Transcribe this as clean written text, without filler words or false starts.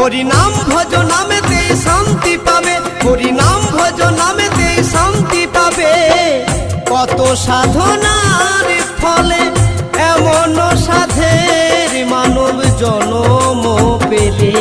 হরি নাম ভজ নামেতে শান্তি পাবে, হরি নাম ভজ নামেতে শান্তি পাবে। কত সাধনার ফলে এমন সাধের মানব জনম পেলে।